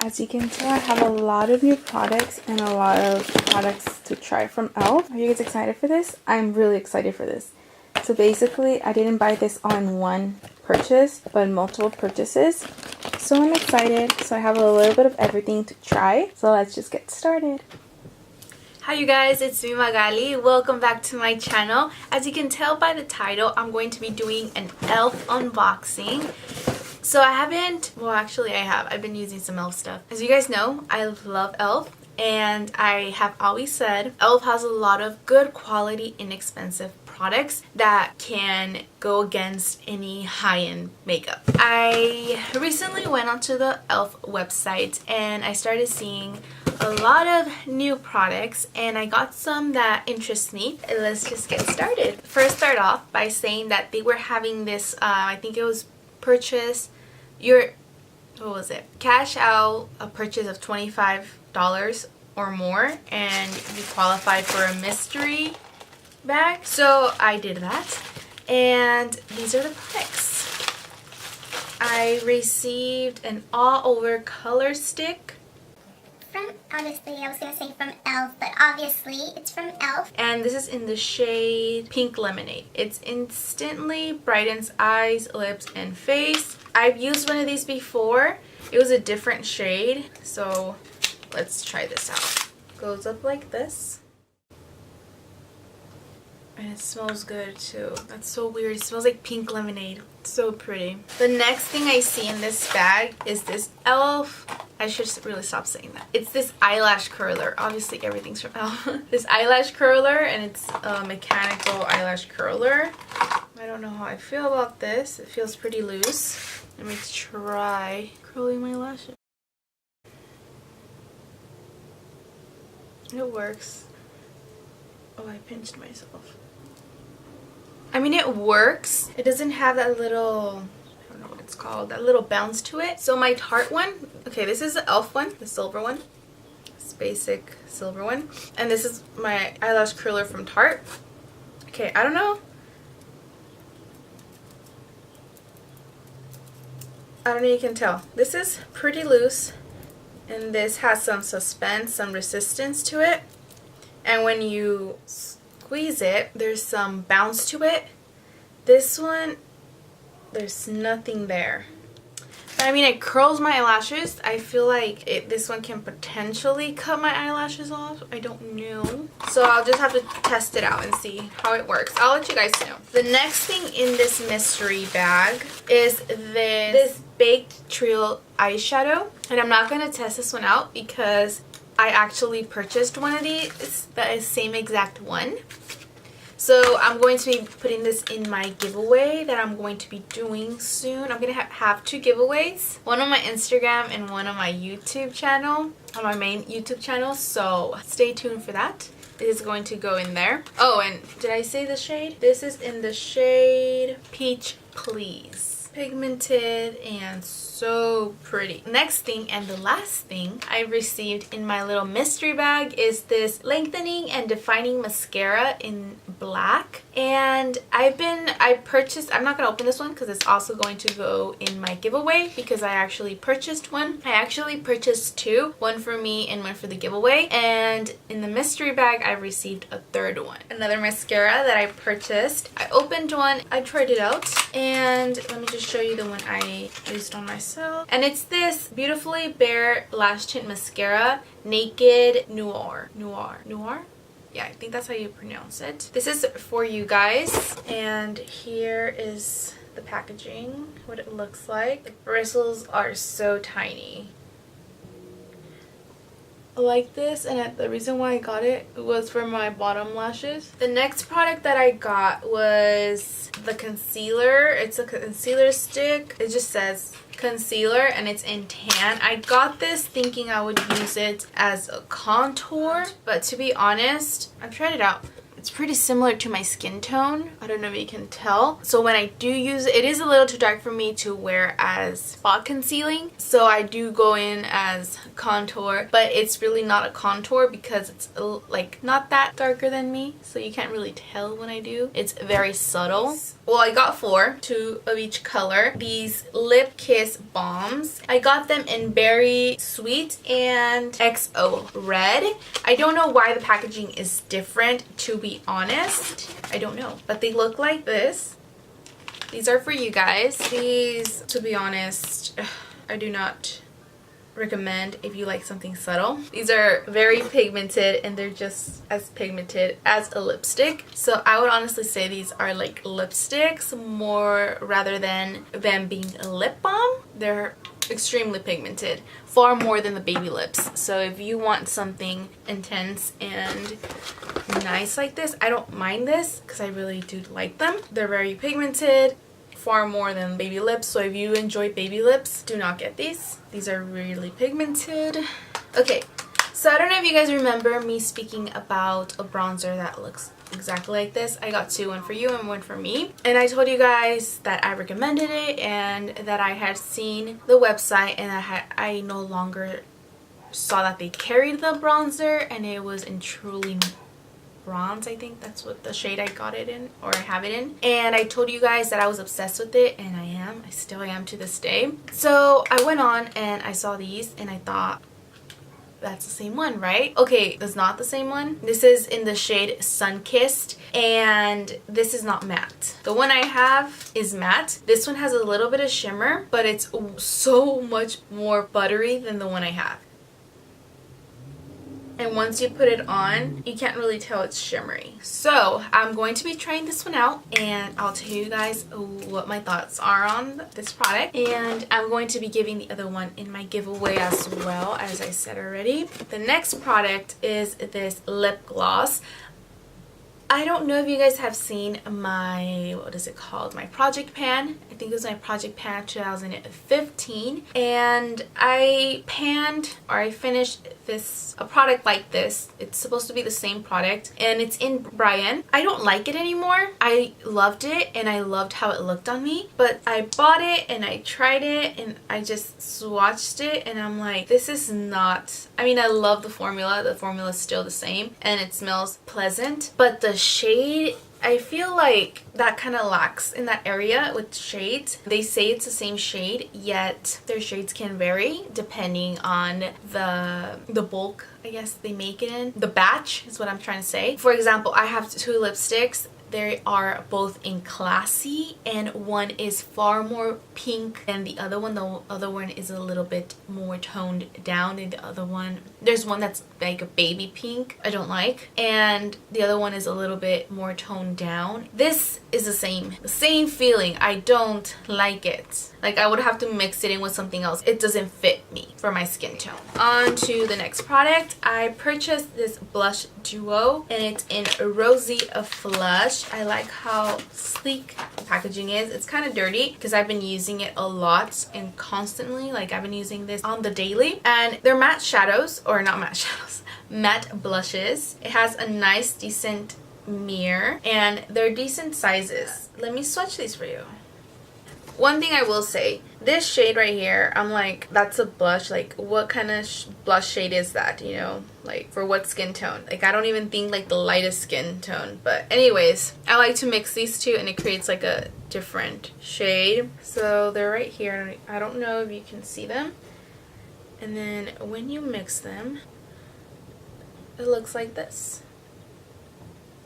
As you can tell, I have a lot of new products and a lot of products to try from e.l.f. Are you guys excited for this? I'm really excited for this. So basically, I didn't buy this all in one purchase, but multiple purchases. So I'm excited. So I have a little bit of everything to try. So let's just get started. Hi you guys, it's me Magali. Welcome back to my channel. As you can tell by the title, I'm going to be doing an e.l.f. unboxing. So I haven't, well actually I have. I've been using some e.l.f. stuff. As you guys know, I love e.l.f. and I have always said e.l.f. has a lot of good quality, inexpensive products that can go against any high-end makeup. I recently went onto the e.l.f. website and I started seeing a lot of new products and I got some that interest me. Let's just get started. First, start off by saying that they were having this, I think it was purchase your, what was it? Cash out a purchase of $25 or more and you qualify for a mystery bag. So I did that and these are the products. I received an all-over color stick. Honestly, I was going to say from e.l.f., but obviously it's from e.l.f. And this is in the shade Pink Lemonade. It instantly brightens eyes, lips, and face. I've used one of these before. It was a different shade, so let's try this out. Goes up like this. And it smells good too. That's so weird. It smells like pink lemonade. It's so pretty. The next thing I see in this bag is this e.l.f. I should really stop saying that. It's this eyelash curler. Obviously everything's from e.l.f. This eyelash curler, and it's a mechanical eyelash curler. I don't know how I feel about this. It feels pretty loose. Let me try curling my lashes. It works. Oh, I pinched myself. I mean, it works. It doesn't have that little, I don't know what it's called, that little bounce to it. So my Tarte one, okay, this is the e.l.f. one, the silver one. This basic silver one. And this is my eyelash curler from Tarte. Okay, I don't know. I don't know if you can tell. This is pretty loose. And this has some suspense, some resistance to it. And when you squeeze it, there's some bounce to it. This one, there's nothing there. But I mean, it curls my eyelashes. I feel like this one can potentially cut my eyelashes off. I don't know. So I'll just have to test it out and see how it works. I'll let you guys know. The next thing in this mystery bag is this Baked Trio eyeshadow. And I'm not going to test this one out because I actually purchased one of these, the same exact one. So I'm going to be putting this in my giveaway that I'm going to be doing soon. I'm going to have two giveaways. One on my Instagram and one on my YouTube channel, on my main YouTube channel. So stay tuned for that. It is going to go in there. Oh, and did I say the shade? This is in the shade Peach Please. Pigmented and so pretty. Next thing and the last thing I received in my little mystery bag is this lengthening and defining mascara in black. And I purchased, I'm not going to open this one because it's also going to go in my giveaway because I actually purchased one. I actually purchased two, one for me and one for the giveaway. And in the mystery bag I received a third one. Another mascara that I purchased. I opened one, I tried it out, and let me just show you the one I used on myself. And it's this Beautifully Bare Lash Tint Mascara, Naked Noir. Yeah, I think that's how you pronounce it. This is for you guys. And here is the packaging, what it looks like. The bristles are so tiny. I like this, and the reason why I got it was for my bottom lashes. The next product that I got was the concealer. It's a concealer stick. It just says concealer and it's in tan. I got this thinking I would use it as a contour, but to be honest, I've tried it out. It's pretty similar to my skin tone. I don't know if you can tell. So when I do use it, it is a little too dark for me to wear as spot concealing. So I do go in as contour, but it's really not a contour because it's like not that darker than me. So you can't really tell when I do. It's very subtle. Well, I got 4, 2 of each color. These Lip Kiss Bombs. I got them in Berry Sweet and XO Red. I don't know why the packaging is different, to be honest. I don't know. But they look like this. These are for you guys. These, to be honest, I do not recommend if you like something subtle. These are very pigmented and they're just as pigmented as a lipstick. So I would honestly say these are like lipsticks more rather than them being a lip balm. They're extremely pigmented, far more than the baby lips. So if you want something intense and nice like this, I don't mind this because I really do like them. They're very pigmented, far more than baby lips. So if you enjoy baby lips, do not get these. These are really pigmented. Okay, so I don't know if you guys remember me speaking about a bronzer that looks exactly like this. I got 2, one for you and one for me. And I told you guys that I recommended it and that I had seen the website and I no longer saw that they carried the bronzer, and it was in Truly Bronze. I think that's what the shade I got it in, or I have it in. And I told you guys that I was obsessed with it, and I still am to this day. So I went on and I saw these and I thought, that's the same one, right? Okay, that's not the same one. This is in the shade Sunkissed, and this is not matte. The one I have is matte. This one has a little bit of shimmer, but it's so much more buttery than the one I have. And once you put it on, you can't really tell it's shimmery. So I'm going to be trying this one out, and I'll tell you guys what my thoughts are on this product. And I'm going to be giving the other one in my giveaway as well, as I said already. The next product is this lip gloss. I don't know if you guys have seen my, what is it called? My Project Pan. I think it was my Project Pan 2015. And I finished a product like this. It's supposed to be the same product, and it's in Brian. I don't like it anymore. I loved it and I loved how it looked on me, but I bought it and I tried it and I just swatched it and I'm like, this is not, I mean, I love the formula. The formula is still the same and it smells pleasant, but the shade, I feel like that kind of lacks in that area with shades. They say it's the same shade, yet their shades can vary depending on the bulk, I guess, they make it in. The batch is what I'm trying to say. For example, I have 2 lipsticks. They are both in Classy, and one is far more pink than the other one. The other one is a little bit more toned down than the other one. There's one that's like a baby pink, I don't like, and the other one is a little bit more toned down. This is the same feeling. I don't like it. Like, I would have to mix it in with something else. It doesn't fit me for my skin tone. On to the next product. I purchased this blush duo, and it's in Rosy Flush. I like how sleek the packaging is. It's kind of dirty because I've been using it a lot and constantly. Like, I've been using this on the daily, and they're matte shadows, or not matte shadows, matte blushes. It has a nice, decent mirror, and they're decent sizes. Let me swatch these for you. One thing I will say, this shade right here, I'm like, that's a blush. Like, what kind of blush shade is that, you know? Like, for what skin tone? Like, I don't even think like the lightest skin tone. But anyways, I like to mix these two and it creates like a different shade. So they're right here. I don't know if you can see them. And then when you mix them, it looks like this.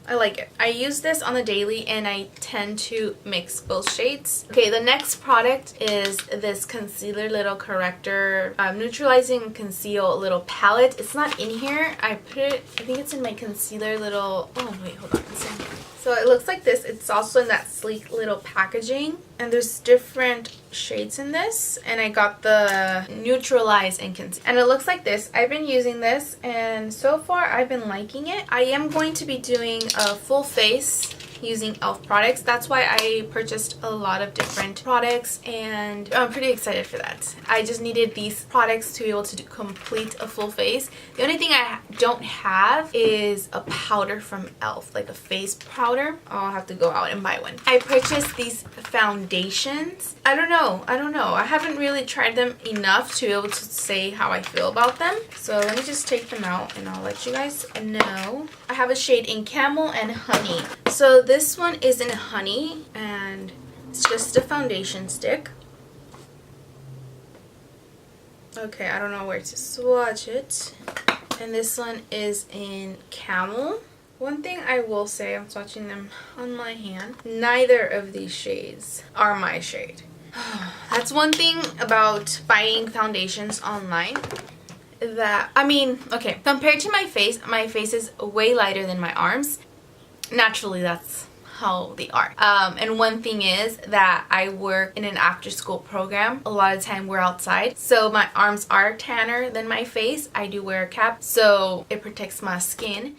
I like it. I use this on the daily and I tend to mix both shades. Okay, the next product is this concealer little corrector, neutralizing conceal little palette. It's not in here. I put it, I think it's in my concealer little, oh wait, hold on. It's in here. So it looks like this. It's also in that sleek little packaging, and there's different shades in this, and I got the neutralize and conceal, and it looks like this. I've been using this and so far I've been liking it. I am going to be doing a full face using e.l.f. products. That's why I purchased a lot of different products, and I'm pretty excited for that. I just needed these products to be able to complete a full face. The only thing I don't have is a powder from e.l.f., like a face powder. I'll have to go out and buy one. I purchased these foundations. I don't know. I haven't really tried them enough to be able to say how I feel about them. So let me just take them out and I'll let you guys know. I have a shade in Camel and Honey. So this one is in Honey, and it's just a foundation stick. Okay, I don't know where to swatch it. And this one is in Camel. One thing I will say, I'm swatching them on my hand. Neither of these shades are my shade. That's one thing about buying foundations online. That, I mean, okay, compared to my face is way lighter than my arms. Naturally, that's how they are. And one thing is that I work in an after-school program. A lot of time we're outside, so my arms are tanner than my face. I do wear a cap, so it protects my skin.